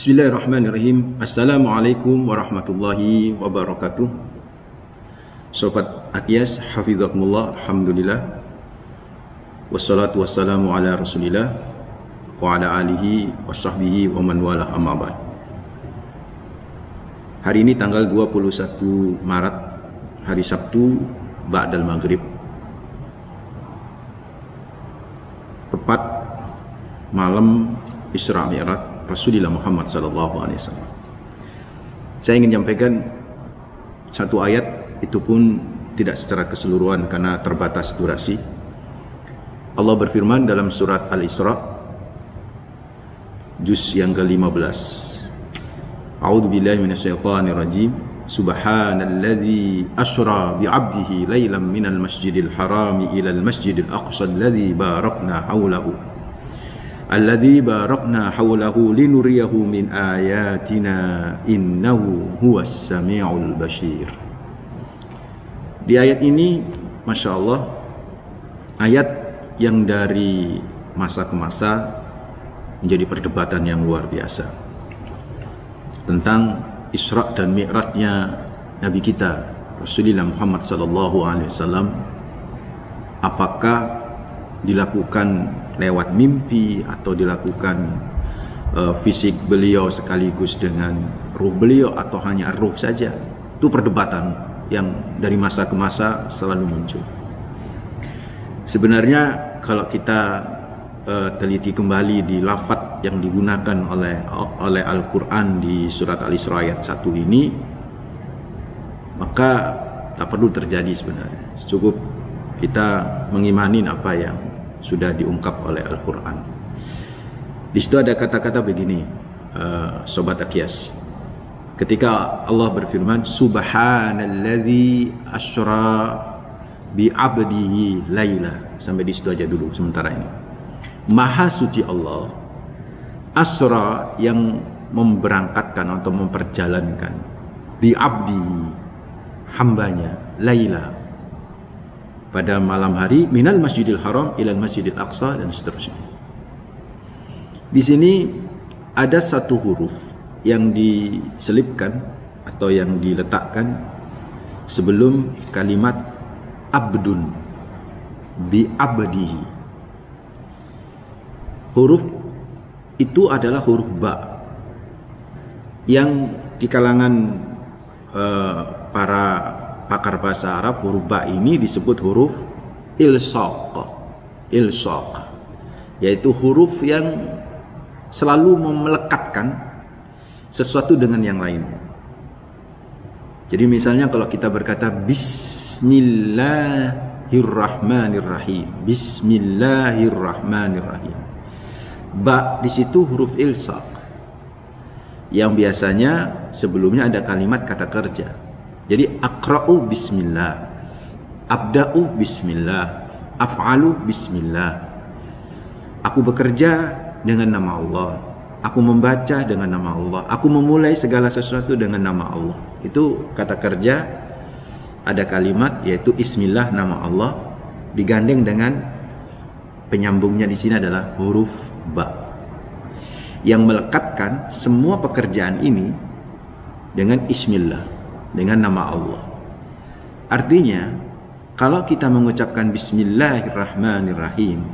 Bismillahirrahmanirrahim. Assalamualaikum warahmatullahi wabarakatuh. Sobat Akyas, hafizakumullah, alhamdulillah. Wassalatu wassalamu ala rasulillah wa ala alihi wa sahbihi wa man wala amma ba'd. Hari ini tanggal 21 Maret, hari Sabtu, ba'dal maghrib. Tepat malam Isra Mi'raj Rasulullah Muhammad SAW. Saya ingin menyampaikan satu ayat, itu pun tidak secara keseluruhan karena terbatas durasi. Allah berfirman dalam surat Al-Isra, juz yang ke-15. A'udzu billahi minasyaitonir rajim. Subhanalladzi asra bi'abdihi lailan minal masjidil harami ilal masjidil aqsa alladzi barakna haulahu. Alladzi barakna hawlahu linuriyahu min ayatina innahu huwas sami'ul bashir. Di ayat ini, Masya Allah, ayat yang dari masa ke masa menjadi perdebatan yang luar biasa tentang Isra dan Mi'rajnya Nabi kita Rasulullah Muhammad SAW. Apakah dilakukan lewat mimpi atau dilakukan fisik beliau sekaligus dengan ruh beliau, atau hanya ruh saja? Itu perdebatan yang dari masa ke masa selalu muncul. Sebenarnya kalau kita teliti kembali di lafaz yang digunakan oleh Al-Quran di surat Al-Isra ayat 1 ini, maka tak perlu terjadi sebenarnya. Cukup kita mengimani apa yang sudah diungkap oleh Al-Quran. Di situ ada kata-kata begini, Sobat Akyas. Ketika Allah berfirman, Subhanalladzi asra bi'abdihi laila. Sampai di situ aja dulu sementara ini. Maha suci Allah, asra yang memberangkatkan atau memperjalankan, bi'abdihi, hambanya, laila, pada malam hari, minal masjidil haram ilal masjidil aqsa, dan seterusnya. Di sini ada satu huruf yang diselipkan atau yang diletakkan sebelum kalimat abdun, bi abdihi. Huruf itu adalah huruf ba, yang di kalangan para pakar bahasa Arab, huruf ba ini disebut huruf ilsaq, yaitu huruf yang selalu melekatkan sesuatu dengan yang lain. Jadi misalnya kalau kita berkata Bismillahirrahmanirrahim, Bismillahirrahmanirrahim, ba di situ huruf ilsaq, yang biasanya sebelumnya ada kalimat kata kerja. Jadi aqra'u bismillah, abda'u bismillah, af'alu bismillah. Aku bekerja dengan nama Allah, aku membaca dengan nama Allah, aku memulai segala sesuatu dengan nama Allah. Itu kata kerja, ada kalimat yaitu Bismillah, nama Allah, digandeng dengan penyambungnya di sini adalah huruf ba, yang melekatkan semua pekerjaan ini dengan Bismillah, dengan nama Allah. Artinya, kalau kita mengucapkan Bismillahirrahmanirrahim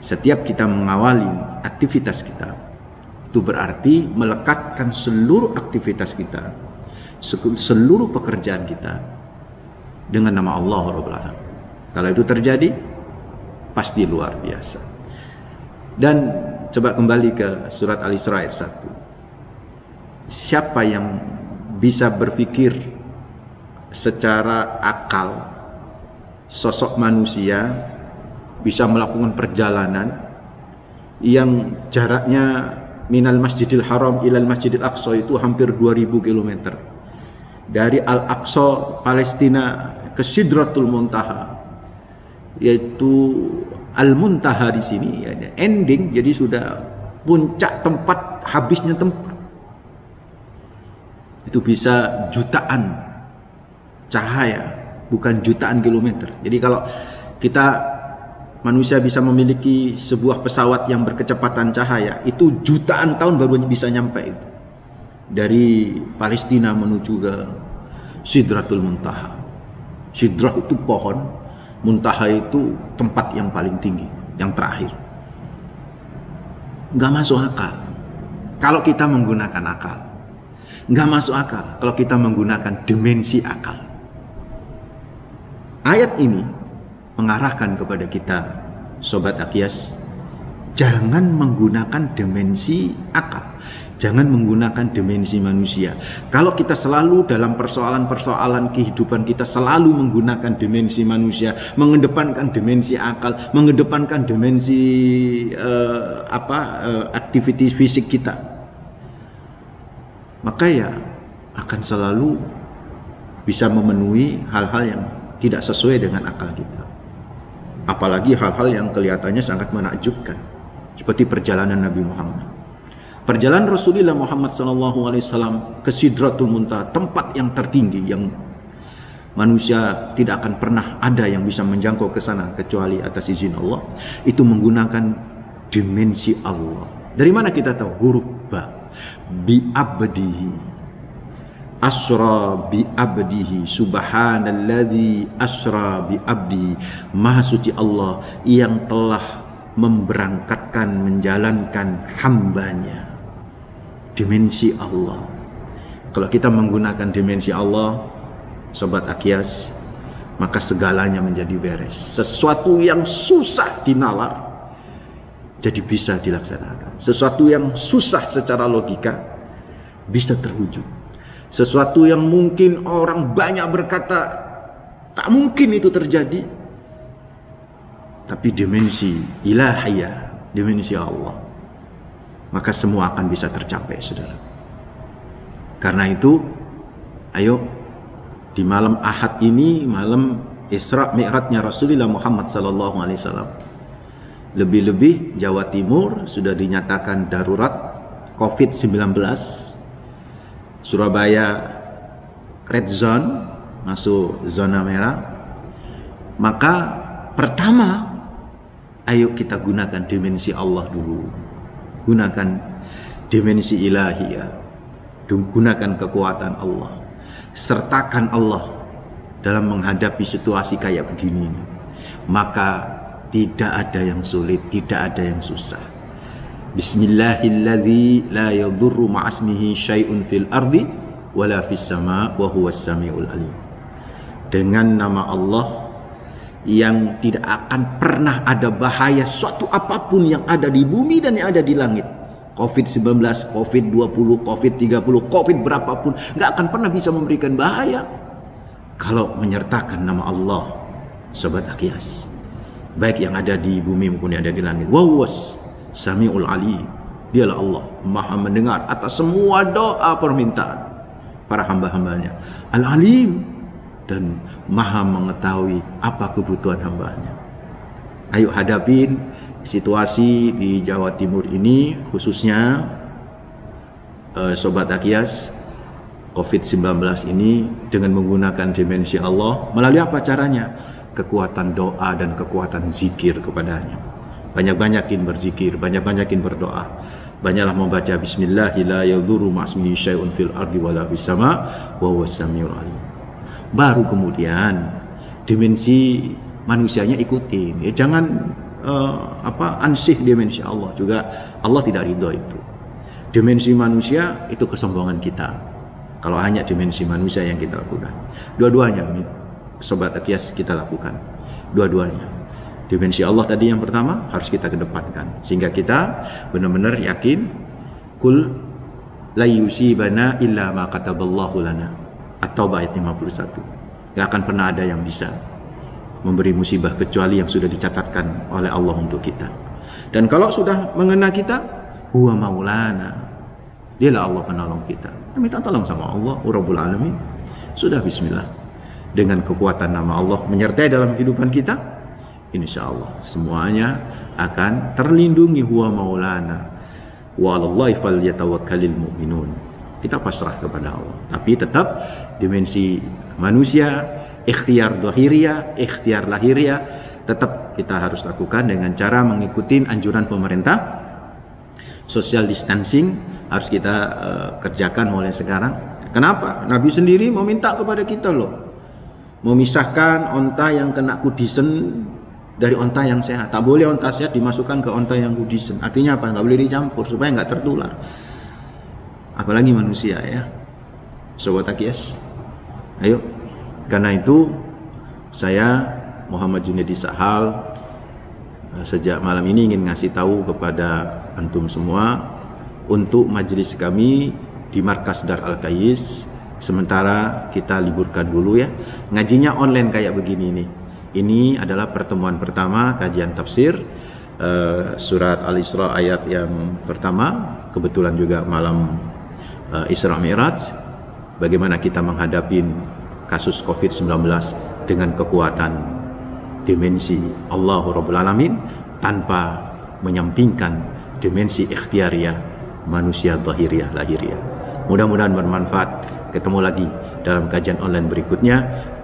setiap kita mengawali aktivitas kita, itu berarti melekatkan seluruh aktivitas kita, seluruh pekerjaan kita dengan nama Allah Rabbul Alamin. Kalau itu terjadi, pasti luar biasa. Dan coba kembali ke surat Al-Isra ayat 1. Siapa yang bisa berpikir secara akal, sosok manusia bisa melakukan perjalanan yang jaraknya minal masjidil haram ilal masjidil aqsa itu hampir 2000 km, dari Al-Aqsa Palestina ke Sidratul Muntaha, yaitu Al-Muntaha di sini ya, ending, jadi sudah puncak tempat, habisnya tempat. Itu bisa jutaan cahaya, bukan jutaan kilometer. Jadi kalau kita manusia bisa memiliki sebuah pesawat yang berkecepatan cahaya, itu jutaan tahun baru bisa nyampe itu. Dari Palestina menuju ke Sidratul Muntaha. Sidrah itu pohon, Muntaha itu tempat yang paling tinggi, yang terakhir. Nggak masuk akal kalau kita menggunakan akal. Nggak masuk akal kalau kita menggunakan dimensi akal. Ayat ini mengarahkan kepada kita, Sobat Aqyas, jangan menggunakan dimensi akal, jangan menggunakan dimensi manusia. Kalau kita selalu dalam persoalan-persoalan kehidupan kita selalu menggunakan dimensi manusia, mengedepankan dimensi akal, mengedepankan dimensi aktivitas fisik kita, maka ya akan selalu bisa memenuhi hal-hal yang tidak sesuai dengan akal kita. Apalagi hal-hal yang kelihatannya sangat menakjubkan, seperti perjalanan Nabi Muhammad. Perjalanan Rasulullah Muhammad SAW ke Sidratul Muntaha, tempat yang tertinggi yang manusia tidak akan pernah ada yang bisa menjangkau ke sana kecuali atas izin Allah, itu menggunakan dimensi Allah. Dari mana kita tahu? Huruf ba, bi abdihi, asra bi abdihi, subhanalladzi asra bi abdi, maha suci Allah yang telah memberangkatkan, menjalankan hambanya. Dimensi Allah. Kalau kita menggunakan dimensi Allah, Sobat Aqyas, maka segalanya menjadi beres. Sesuatu yang susah dinalar jadi bisa dilaksanakan. Sesuatu yang susah secara logika bisa terwujud. Sesuatu yang mungkin orang banyak berkata tak mungkin itu terjadi, tapi dimensi ilahiyah, dimensi Allah, maka semua akan bisa tercapai, saudara. Karena itu, ayo di malam Ahad ini, malam Isra Mi'rajnya Rasulullah Muhammad SAW, lebih-lebih Jawa Timur sudah dinyatakan darurat COVID-19. Surabaya red zone, masuk zona merah. Maka pertama, ayo kita gunakan dimensi Allah dulu. Gunakan dimensi ilahiyah. Gunakan kekuatan Allah. Sertakan Allah dalam menghadapi situasi kayak begini. Maka tidak ada yang sulit, tidak ada yang susah. Bismillahilladzi la yadurru ma'asmihi syai'un fil ardi wala fis sama' wa huwas samiul alim. Dengan nama Allah yang tidak akan pernah ada bahaya suatu apapun yang ada di bumi dan yang ada di langit. COVID-19, COVID-20, COVID-30, COVID berapapun, nggak akan pernah bisa memberikan bahaya kalau menyertakan nama Allah, Sobat Aqyas. Baik yang ada di bumi maupun yang ada di langit. Wa huwas Samiul Alim. Dialah Allah, maha mendengar atas semua doa permintaan para hamba-hambanya. Al-Alim, dan maha mengetahui apa kebutuhan hambanya. Ayo hadapin situasi di Jawa Timur ini, khususnya Sobat Aqyas, COVID-19 ini, dengan menggunakan dimensi Allah. Melalui apa caranya? Kekuatan doa dan kekuatan zikir kepadanya. Banyak-banyakin berzikir, banyak-banyakin berdoa. Banyaklah membaca Bismillahirrahmanirrahim, la yadurru ma'asmihi syai'un fil ardi wala fis sama' wa huwas samiul alim. Baru kemudian dimensi manusianya ikutin. Ya, jangan ansih dimensi Allah juga. Allah tidak ridho itu. Dimensi manusia itu kesombongan kita. Kalau hanya dimensi manusia yang kita lakukan. Dua-duanya, Sobat Aqyas, kita lakukan. Dua-duanya. Dimensi Allah tadi yang pertama harus kita kedepankan, sehingga kita benar-benar yakin, kul la yusibana illa ma kataballahu lana. At-Taubah ayat 51. Gak akan pernah ada yang bisa memberi musibah kecuali yang sudah dicatatkan oleh Allah untuk kita. Dan kalau sudah mengena kita, huwa maulana, dialah Allah penolong kita. Kita minta tolong sama Allah, Rabbul Alamin. Sudah bismillah. Dengan kekuatan nama Allah menyertai dalam kehidupan kita, insya Allah semuanya akan terlindungi. Huwa maulana wa 'alallahi falyatawakkalul mu'minun. Kita pasrah kepada Allah, tapi tetap dimensi manusia, ikhtiar zahiriyah, ikhtiar lahiriah, tetap kita harus lakukan dengan cara mengikuti anjuran pemerintah. Social distancing harus kita kerjakan mulai sekarang. Kenapa? Nabi sendiri meminta kepada kita loh, memisahkan onta yang kena kudisen dari onta yang sehat. Tak boleh onta sehat dimasukkan ke onta yang kudisen. Artinya apa? Nggak boleh dicampur supaya nggak tertular. Apalagi manusia ya. Sobat Akias, ayo. Karena itu saya Muhammad Junaidi Sahal sejak malam ini ingin ngasih tahu kepada antum semua untuk majelis kami di Markas Dar Al-Kais. Sementara kita liburkan dulu ya. Ngajinya online kayak begini nih. Ini adalah pertemuan pertama kajian tafsir surat Al-Isra ayat yang pertama. Kebetulan juga malam Isra Mi'raj. Bagaimana kita menghadapi kasus COVID-19 dengan kekuatan dimensi Allahu Rabbul Alamin tanpa menyampingkan dimensi ikhtiariyah manusia zahiriyah lahiriah. Mudah-mudahan bermanfaat. Ketemu lagi dalam kajian online berikutnya.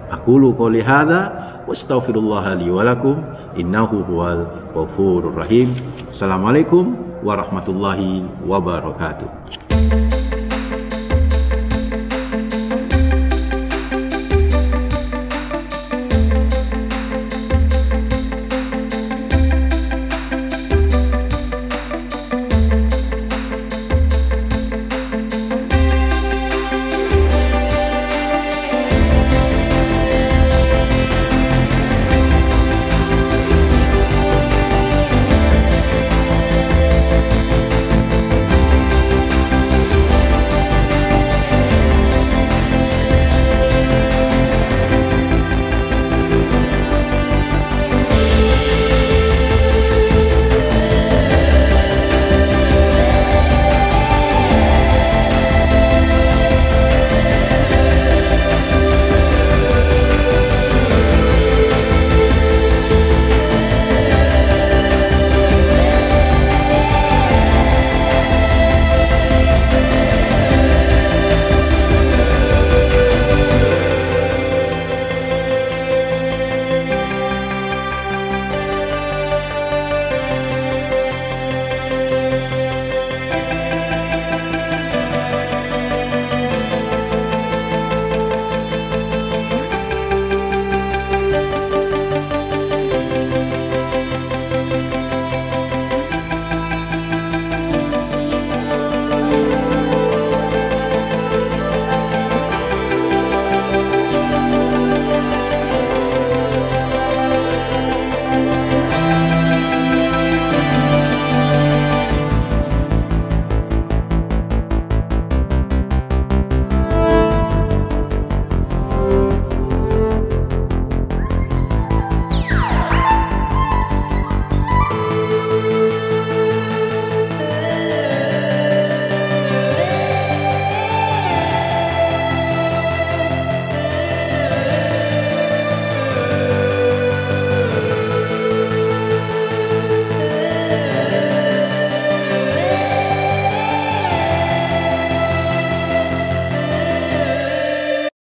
Aqulu qouli hadza wa astaghfirullah li wa lakum innahu huwal ghafurur rahim. Assalamualaikum warahmatullahi wabarakatuh.